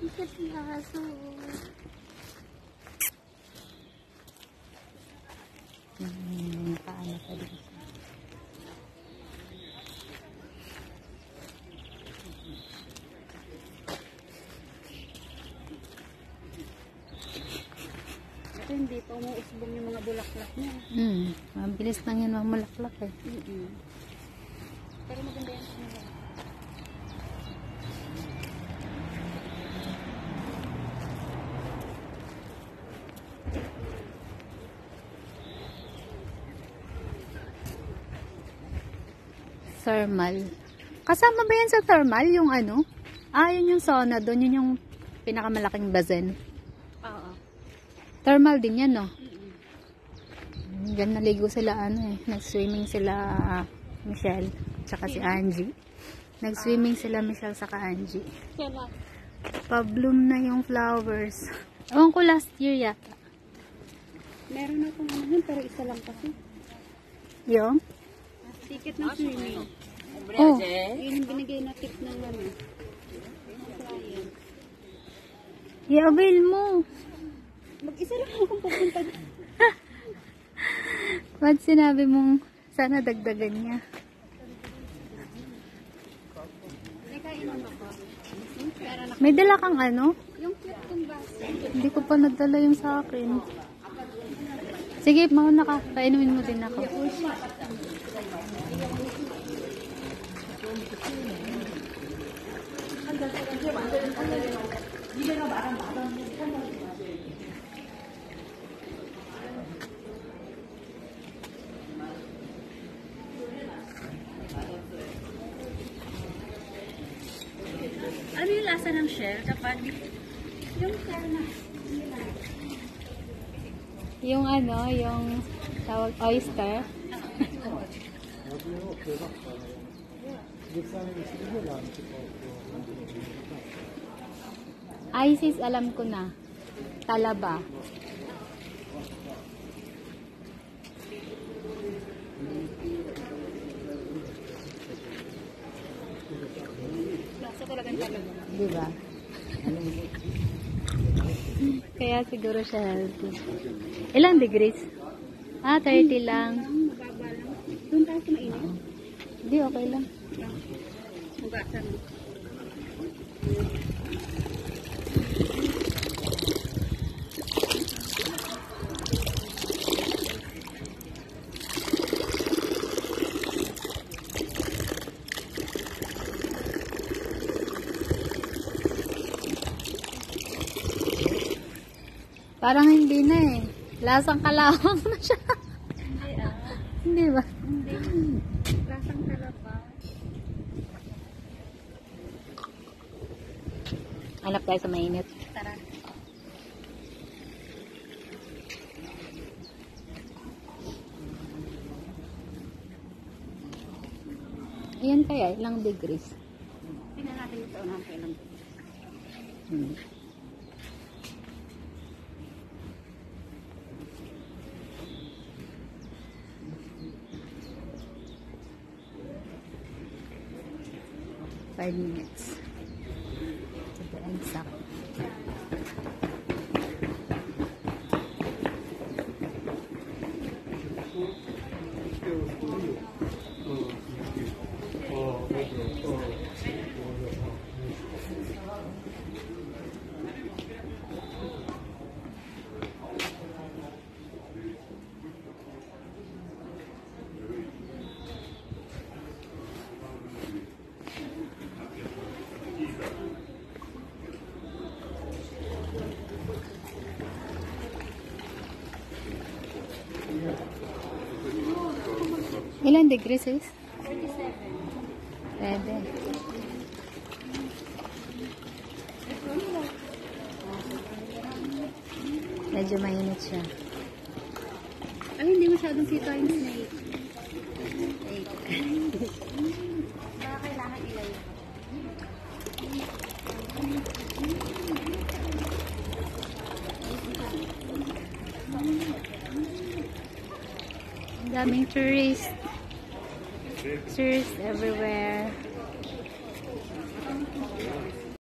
Ikat na aso. Paano pa dito? Ito hindi pa umuusbong yung mga bulaklak niya. Mabilis lang yan mamulaklak eh. Pero maganda yan sa mga. Thermal. Kasama ba yan sa thermal? Yung ano? Yun yung sauna doon. Yun yung pinakamalaking bazen. Oo. Thermal din yan, no? Diyan naligo sila, nag-swimming sila Michelle, tsaka si Angie. Nag-swimming sila Michelle, saka Angie. Kaya Pa-bloom na yung flowers. Ewan ko last year yata. meron akong ano yun, pero isa lang kasi. Yung? Ticket ng swimming. Oh. Yun yung binigay na tip ng ano. Client. I-avail mo. Mag-isa lang akong pupunta. Ba't sinabi mong sana dagdagan niya? Nakainom ako. Pero May dala kang ano? yung cute kong baso. Hindi ko pa nadala yung sa akin. Sige, mauna ka. Painumin mo din ako. Ano yung lasa ng shell kapag yung shell na Yung ano, yung tawag oyster. Isis, alam ko na. Talaba. lasa talagang talaga. Diba? Kaya siguro siya healthy. Ilang degrees? 30 lang. Mababa lang. Doon tayo sa mainit. Hindi, okay lang. Hugasan mo. Parang hindi na eh. Lasang kalawang na siya. Hindi Hindi ba? Hindi. Lasang talaba. Hanap tayo sa mainit. Tara. Ayan kaya, ilang degrees? Tingnan natin ito na kailan. Hmm. Five minutes. To the exact. Ilan degrees is? 37. Pwede. Medyo mainit siya. Ay, hindi masyadong sita yung snake. Baka kailangan ilay. Ang daming tourists. Tourists everywhere.